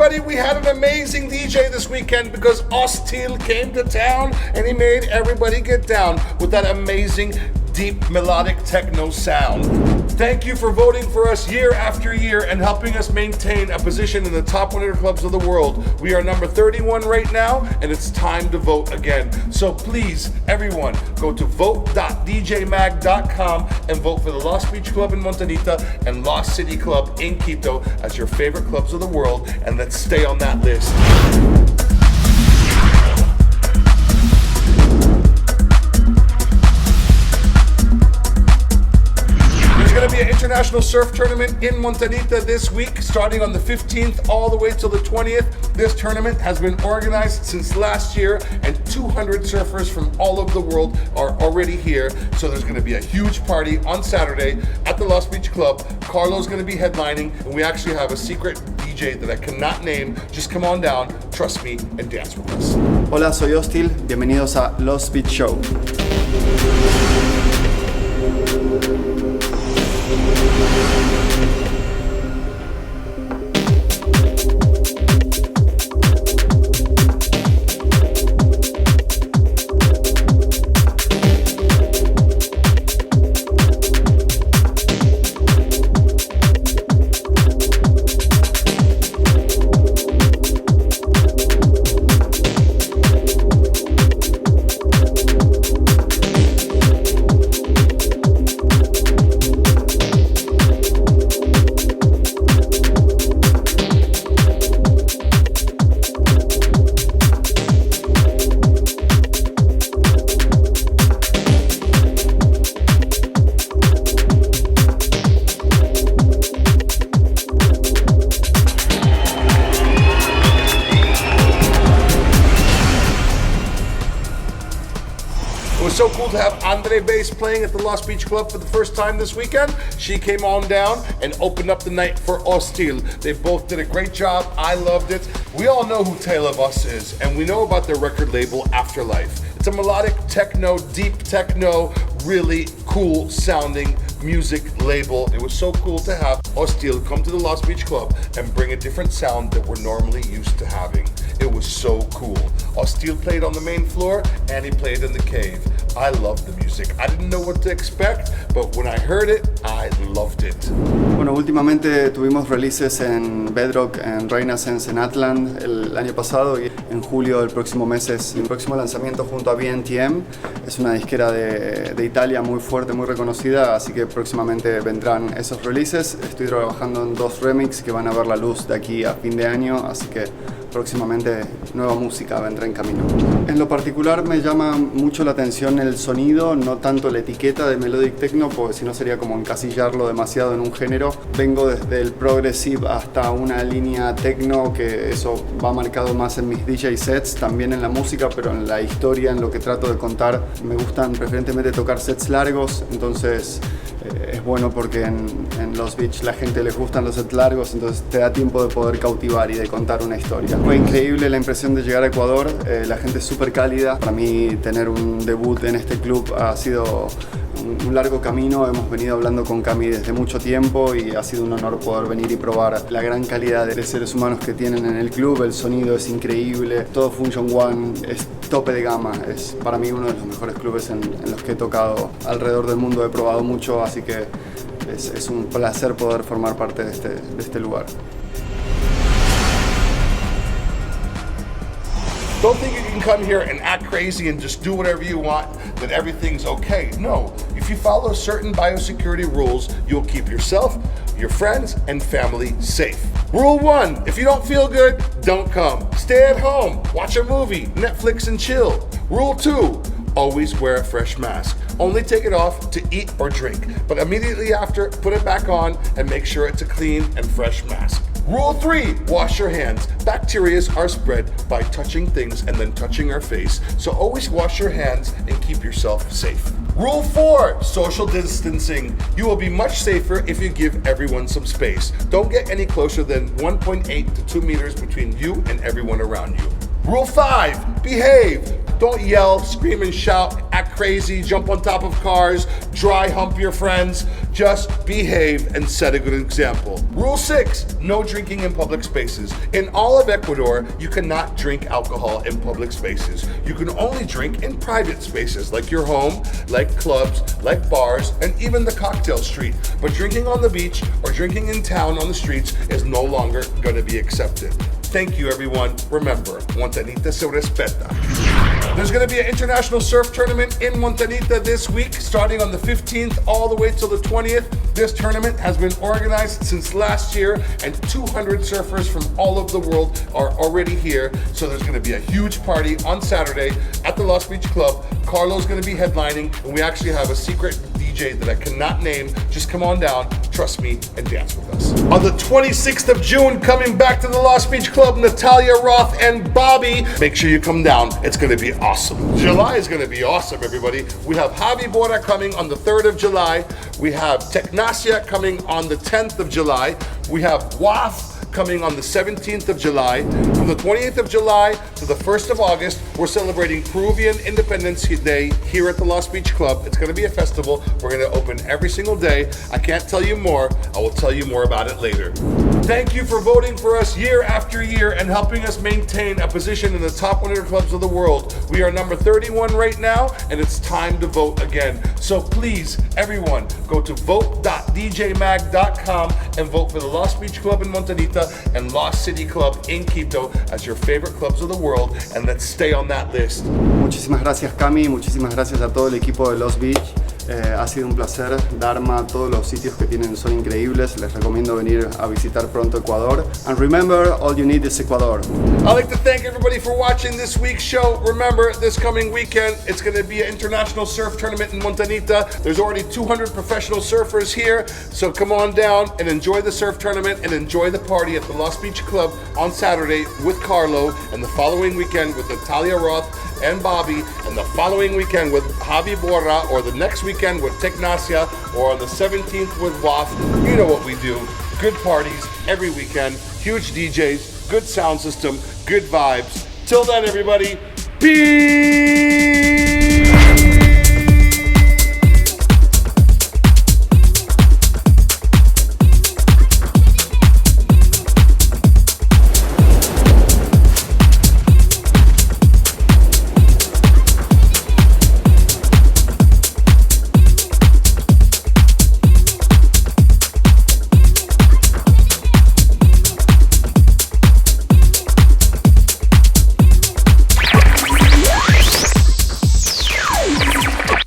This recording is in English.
everybody. We had an amazing DJ this weekend because Oostil came to town and he made everybody get down with that amazing deep melodic techno sound. Thank you for voting for us year after year and helping us maintain a position in the top 100 clubs of the world. We are number 31 right now and it's time to vote again. So please, everyone, go to vote.djmag.com and vote for the Lost Beach Club in Montanita and Lost City Club in Quito as your favorite clubs of the world, and let's stay on that list. There's going to be an international surf tournament in Montanita this week, starting on the 15th all the way till the 20th. This tournament has been organized since last year, and 200 surfers from all over the world are already here. So there's going to be a huge party on Saturday at the Lost Beach Club. Carlo's going to be headlining, and we actually have a secret DJ that I cannot name. Just come on down, trust me, and dance with us. Hola, soy Øostil. Bienvenidos a Lost Beach Show. It was so cool to have Andre Bass playing at the Lost Beach Club for the first time this weekend. She came on down and opened up the night for Oostil. They both did a great job. I loved it. We all know who Taylor Bus is, and we know about their record label Afterlife. It's a melodic techno, deep techno, really cool sounding music label. It was so cool to have Oostil come to the Lost Beach Club and bring a different sound that we're normally used to having. It was so cool. Oostil played on the main floor and he played in the cave. I loved the music. I didn't know what to expect, but when I heard it, I loved it. Bueno, últimamente tuvimos releases en Bedrock, en Renaissance, en Atlant el año pasado, y en julio del próximo mes es el próximo lanzamiento junto a BNTM. Es una disquera de Italia muy fuerte, muy reconocida, así que próximamente vendrán esos releases. Estoy trabajando en 2 remixes que van a ver la luz de aquí a fin de año, así que próximamente nueva música vendrá en camino. En lo particular me llama mucho la atención el sonido, no tanto la etiqueta de Melodic Techno, porque si no sería como encasillarlo demasiado en un género. Vengo desde el progressive hasta una línea techno, que eso va marcado más en mis DJ sets, también en la música, pero en la historia, en lo que trato de contar. Me gustan preferentemente tocar sets largos, entonces es bueno porque en Lost Beach la gente les gustan los sets largos, entonces te da tiempo de poder cautivar y de contar una historia. Fue increíble la impresión de llegar a Ecuador, la gente es súper cálida. Para mí tener un debut en este club ha sido un largo camino. Hemos venido hablando con Cami desde mucho tiempo y ha sido un honor poder venir y probar la gran calidad de seres humanos que tienen en el club. El sonido es increíble, todo Function One es tope de gama. Es para mí uno de los mejores clubes en los que he tocado alrededor del mundo. He probado mucho, así que es un placer poder formar parte de este lugar. Don't think you can come here and act crazy and just do whatever you want, that everything's okay. No, if you follow certain biosecurity rules, you'll keep yourself, your friends, and family safe. Rule 1, if you don't feel good, don't come. Stay at home, watch a movie, Netflix and chill. Rule 2, always wear a fresh mask. Only take it off to eat or drink, but immediately after, put it back on and make sure it's a clean and fresh mask. Rule 3, wash your hands. Bacteria are spread by touching things and then touching our face, so always wash your hands and keep yourself safe. Rule 4, social distancing. You will be much safer if you give everyone some space. Don't get any closer than 1.8 to 2 meters between you and everyone around you. Rule 5, behave. Don't yell, scream, and shout act crazy, jump on top of cars, dry hump your friends. Just behave and set a good example. Rule 6, no drinking in public spaces. In all of Ecuador, you cannot drink alcohol in public spaces. You can only drink in private spaces, like your home, like clubs, like bars, and even the cocktail street. But drinking on the beach or drinking in town on the streets is no longer going to be accepted. Thank you, everyone. Remember, Montanita se respeta. There's going to be an international surf tournament in Montanita this week, starting on the 15th all the way till the 20th. This tournament has been organized since last year, and 200 surfers from all over the world are already here. So there's going to be a huge party on Saturday at the Lost Beach Club. Carlo's going to be headlining, and we actually have a secret DJ that I cannot name. Just come on down, trust me, and dance with us. On the 26th of June, coming back to the Lost Beach Club, Natalia Roth and Bobbi. Make sure you come down. It's going to be awesome. July is going to be awesome, everybody. We have Javi Bora coming on the 3rd of July. We have Technasia coming on the 10th of July. We have wAFF coming on the 17th of July. From the 28th of July to the 1st of August, we're celebrating Peruvian Independence Day here at the Lost Beach Club. It's going to be a festival. We're going to open every single day. I can't tell you more. I will tell you more about it later. Thank you for voting for us year after year and helping us maintain a position in the top 100 clubs of the world. We are number 31 right now, and it's time to vote again. So please, everyone, go to vote.djmag.com and vote for the Lost Beach Club in Montanita and Lost City Club in Quito as your favorite clubs of the world, and let's stay on that list. Muchísimas gracias, Cami, muchísimas gracias a todo el equipo de Lost Beach. Ha sido un placer. Dharma, todos los sitios que tienen son increíbles. Les recomiendo venir a visitar pronto Ecuador. And remember, all you need is Ecuador. I'd like to thank everybody for watching this week's show. Remember, this coming weekend, it's going to be an international surf tournament in Montanita. There's already 200 professional surfers here, so come on down and enjoy the surf tournament and enjoy the party at the Lost Beach Club on Saturday with Carlo, and the following weekend with Natalia Roth and Bobbi, and the following weekend with Javi Bora, or the next weekend with Technasia, or on the 17th with wAFF. You know what we do. Good parties every weekend, huge DJs, good sound system, good vibes. Till then, everybody, peace!